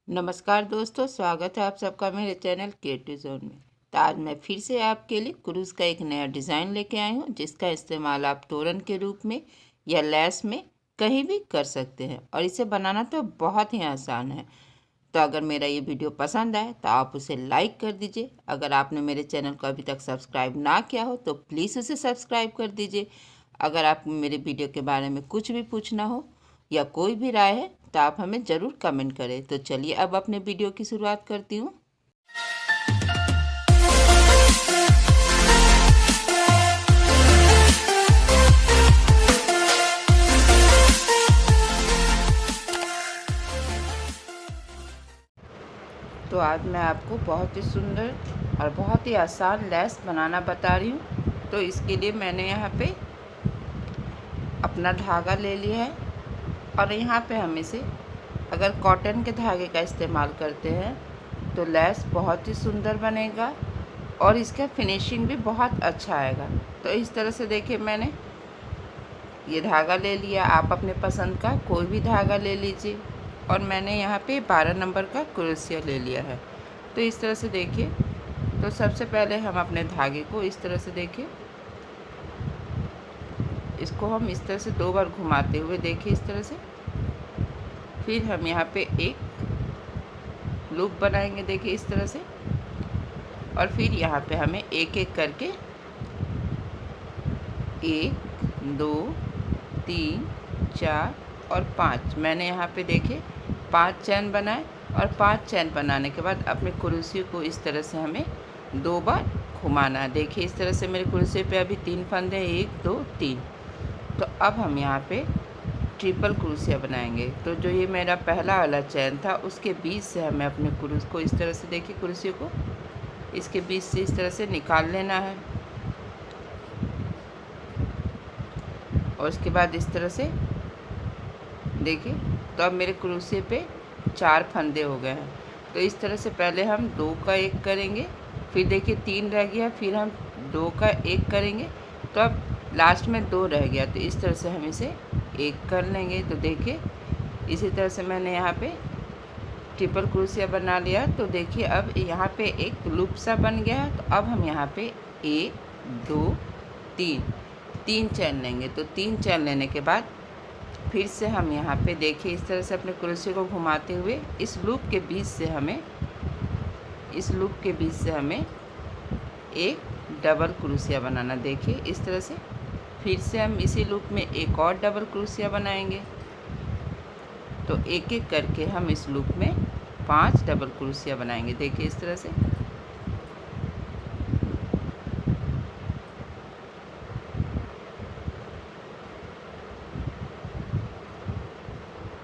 नमस्कार दोस्तों, स्वागत है आप सबका मेरे चैनल क्रिएटिव जोन में। तो आज मैं फिर से आपके लिए क्रूज़ का एक नया डिज़ाइन लेके आई हूँ, जिसका इस्तेमाल आप तोरण के रूप में या लैस में कहीं भी कर सकते हैं और इसे बनाना तो बहुत ही आसान है। तो अगर मेरा ये वीडियो पसंद आए तो आप उसे लाइक कर दीजिए। अगर आपने मेरे चैनल को अभी तक सब्सक्राइब ना किया हो तो प्लीज़ उसे सब्सक्राइब कर दीजिए। अगर आपको मेरे वीडियो के बारे में कुछ भी पूछना हो या कोई भी राय है तो आप हमें ज़रूर कमेंट करें। तो चलिए अब अपने वीडियो की शुरुआत करती हूँ। तो आज मैं आपको बहुत ही सुंदर और बहुत ही आसान लैस बनाना बता रही हूँ। तो इसके लिए मैंने यहाँ पे अपना धागा ले लिया है और यहाँ पे हम इसे अगर कॉटन के धागे का इस्तेमाल करते हैं तो लैस बहुत ही सुंदर बनेगा और इसका फिनिशिंग भी बहुत अच्छा आएगा। तो इस तरह से देखिए, मैंने ये धागा ले लिया। आप अपने पसंद का कोई भी धागा ले लीजिए और मैंने यहाँ पे 12 नंबर का क्रोशिया ले लिया है। तो इस तरह से देखिए, तो सबसे पहले हम अपने धागे को इस तरह से देखिए, इसको हम इस तरह से 2 बार घुमाते हुए देखिए इस तरह से। फिर हम यहाँ पे एक लूप बनाएंगे, देखिए इस तरह से। और फिर यहाँ पे हमें एक एक करके 1 2 3 4 और 5, मैंने यहाँ पे देखिए 5 चैन बनाए। और 5 चैन बनाने के बाद अपने क्रोशिया को इस तरह से हमें 2 बार घुमाना है। देखिए इस तरह से मेरे क्रोशिया पे अभी 3 फंदे, 1 2 3। तो अब हम यहाँ पे ट्रिपल क्रोशिया बनाएंगे। तो जो ये मेरा पहला वाला चैन था उसके बीच से हमें अपने क्रूस को इस तरह से देखिए, क्रोशिया को इसके बीच से इस तरह से निकाल लेना है। और उसके बाद इस तरह से देखिए, तो अब मेरे क्रोशिया पे 4 फंदे हो गए हैं। तो इस तरह से पहले हम 2 का 1 करेंगे, फिर देखिए 3 रह गया, फिर हम 2 का 1 करेंगे, तो अब लास्ट में 2 रह गया। तो इस तरह से हम इसे 1 कर लेंगे। तो देखिए इसी तरह से मैंने यहाँ पे ट्रिपल क्रोशिया बना लिया। तो देखिए अब यहाँ पे एक लूप सा बन गया है। तो अब हम यहाँ पे 1 2 3 चैन लेंगे। तो 3 चैन लेने के बाद फिर से हम यहाँ पे देखिए इस तरह से अपने क्रोशिया को घुमाते हुए इस लूप के बीच से हमें एक डबल क्रोशिया बनाना। देखिए इस तरह से फिर से हम इसी लूप में एक और डबल क्रोशिया बनाएंगे। तो एक एक करके हम इस लूप में 5 डबल क्रोशिया बनाएंगे। देखिए इस तरह से।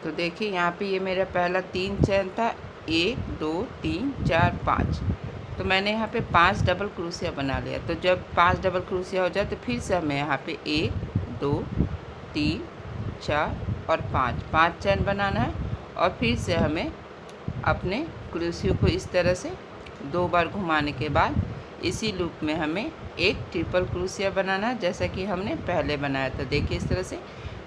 तो देखिए यहाँ पे ये मेरा पहला 3 चैन था, 1 2 3 4 5। तो मैंने यहाँ पे 5 डबल क्रोशिया बना लिया। तो जब 5 डबल क्रोशिया हो जाए तो फिर से हमें यहाँ पे 1 2 3 4 और 5 चैन बनाना है। और फिर से हमें अपने क्रोशिया को इस तरह से 2 बार घुमाने के बाद इसी लूप में हमें एक ट्रिपल क्रोशिया बनाना है, जैसा कि हमने पहले बनाया था। देखिए इस तरह से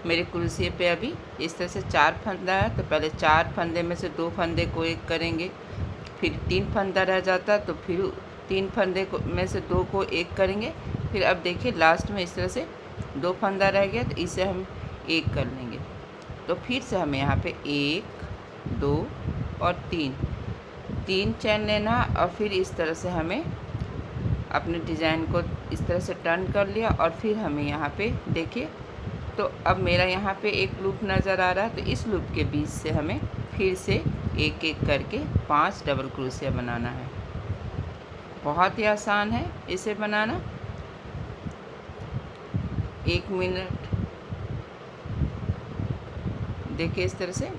मेरे क्रोशिया पे अभी इस तरह से 4 फंदा है। तो पहले 4 फंदे में से 2 फंदे को 1 करेंगे, फिर 3 फंदा रह जाता तो फिर 3 फंदे को में से 2 को 1 करेंगे। फिर अब देखिए लास्ट में इस तरह से 2 फंदा रह गया, तो इसे हम 1 कर लेंगे। तो फिर से हमें यहाँ पे 1 2 और 3 चैन लेना। और फिर इस तरह से हमें अपने डिज़ाइन को इस तरह से टर्न कर लिया। और फिर हमें यहाँ पे देखिए, तो अब मेरा यहाँ पे एक लूप नज़र आ रहा है। तो इस लूप के बीच से हमें फिर से एक एक करके 5 डबल क्रोशिया बनाना है। बहुत ही आसान है इसे बनाना। 1 मिनट देखिए इस तरह से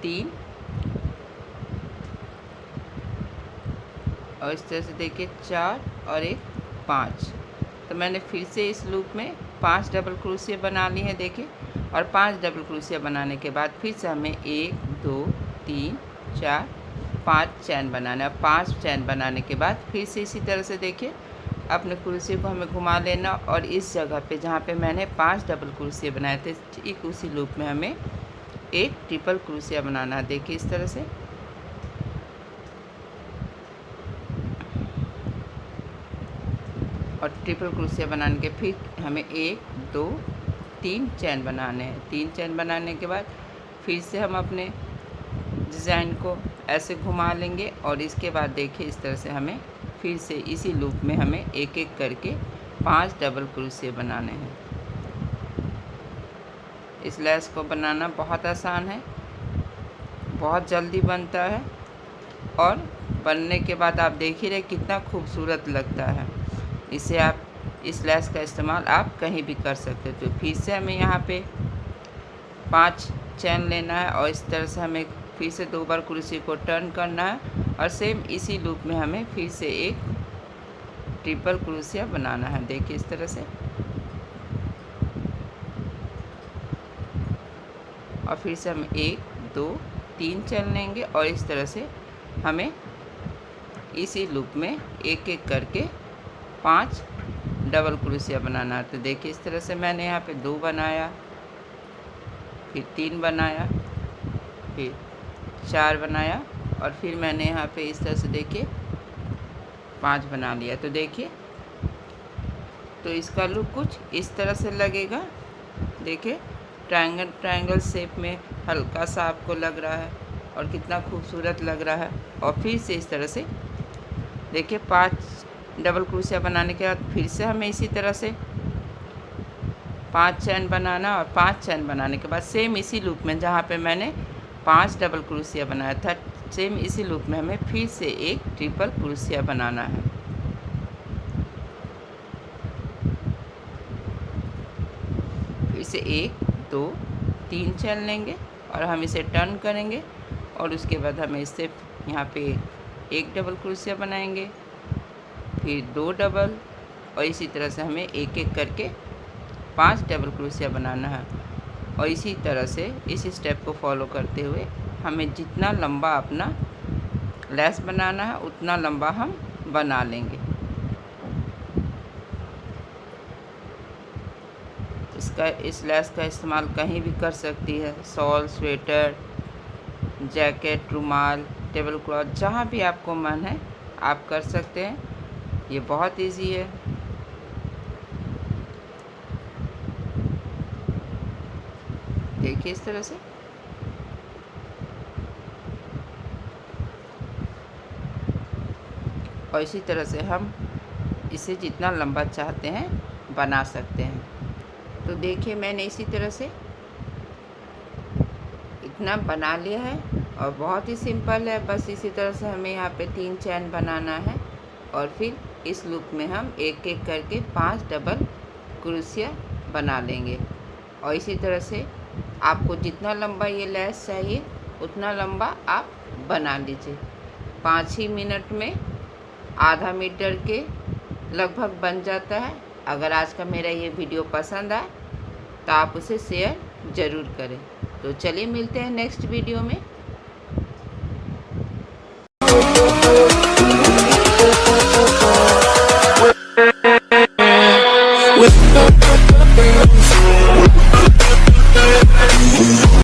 3 और इस तरह से देखिए 4 और 1 5। तो मैंने फिर से इस लूप में 5 डबल क्रोशिया बना ली है देखिए। और 5 डबल क्रोशिया बनाने के बाद फिर से हमें 1 2 3 4 5 चैन बनाना है। 5 चैन बनाने के बाद फिर से इसी तरह से देखिए अपने क्रोशिया को हमें घुमा लेना। और इस जगह पे जहाँ पे मैंने 5 डबल क्रोशिया बनाए थे, ठीक उसी लूप में हमें एक ट्रिपल क्रोशिया बनाना है। देखिए इस तरह से। और ट्रिपल क्रोशिया बनाने के फिर हमें 1 2 3 चैन बनाने हैं। 3 चैन बनाने के बाद फिर से हम अपने डिज़ाइन को ऐसे घुमा लेंगे और इसके बाद देखिए इस तरह से हमें फिर से इसी लूप में हमें एक एक करके 5 डबल क्रोशिया बनाने हैं। इस लैस को बनाना बहुत आसान है, बहुत जल्दी बनता है और बनने के बाद आप देख ही रहे कितना खूबसूरत लगता है। इसे आप इस लैस का इस्तेमाल आप कहीं भी कर सकते हो। तो फिर से हमें यहाँ पे 5 चैन लेना है और इस तरह से हमें फिर से 2 बार कुर्सी को टर्न करना है और सेम इसी लूप में हमें फिर से एक ट्रिपल क्रोशिया बनाना है। देखिए इस तरह से। और फिर से हम 1 2 3 चैन लेंगे और इस तरह से हमें इसी लूप में एक एक करके 5 डबल क्रोशिया बनाना है। तो देखिए इस तरह से मैंने यहाँ पे 2 बनाया, फिर 3 बनाया, फिर 4 बनाया और फिर मैंने यहाँ पे इस तरह से देखिए 5 बना लिया। तो देखिए तो इसका लुक कुछ इस तरह से लगेगा। देखिए ट्रायंगल शेप में हल्का सा आपको लग रहा है और कितना खूबसूरत लग रहा है। और फिर से इस तरह से देखिए 5 डबल क्रोशिया बनाने के बाद फिर से हमें इसी तरह से 5 चैन बनाना और 5 चैन बनाने के बाद सेम इसी लूप में जहाँ पे मैंने 5 डबल क्रोशिया बनाया था सेम इसी लूप में हमें फिर से एक ट्रिपल क्रोशिया बनाना है। फिर से 1 2 3 चैन लेंगे और हम इसे टर्न करेंगे और उसके बाद हमें इससे यहाँ पे एक डबल क्रोशिया बनाएंगे, फिर 2 डबल और इसी तरह से हमें एक एक करके 5 डबल क्रोशिया बनाना है। और इसी तरह से इस स्टेप को फॉलो करते हुए हमें जितना लंबा अपना लैस बनाना है उतना लंबा हम बना लेंगे। इस लैस का इस्तेमाल कहीं भी कर सकती है, शॉल, स्वेटर, जैकेट, रुमाल, टेबल क्लॉथ, जहाँ भी आपको मन है आप कर सकते हैं। ये बहुत इजी है। देखिए इस तरह से। और इसी तरह से हम इसे जितना लंबा चाहते हैं बना सकते हैं। तो देखिए मैंने इसी तरह से इतना बना लिया है और बहुत ही सिंपल है। बस इसी तरह से हमें यहाँ पे 3 चैन बनाना है और फिर इस लूप में हम एक एक करके 5 डबल क्रोशिया बना लेंगे। और इसी तरह से आपको जितना लंबा ये लैस चाहिए उतना लंबा आप बना लीजिए। 5 ही मिनट में आधा मीटर के लगभग बन जाता है। अगर आज का मेरा ये वीडियो पसंद आए तो आप उसे शेयर ज़रूर करें। तो चलिए मिलते हैं नेक्स्ट वीडियो में।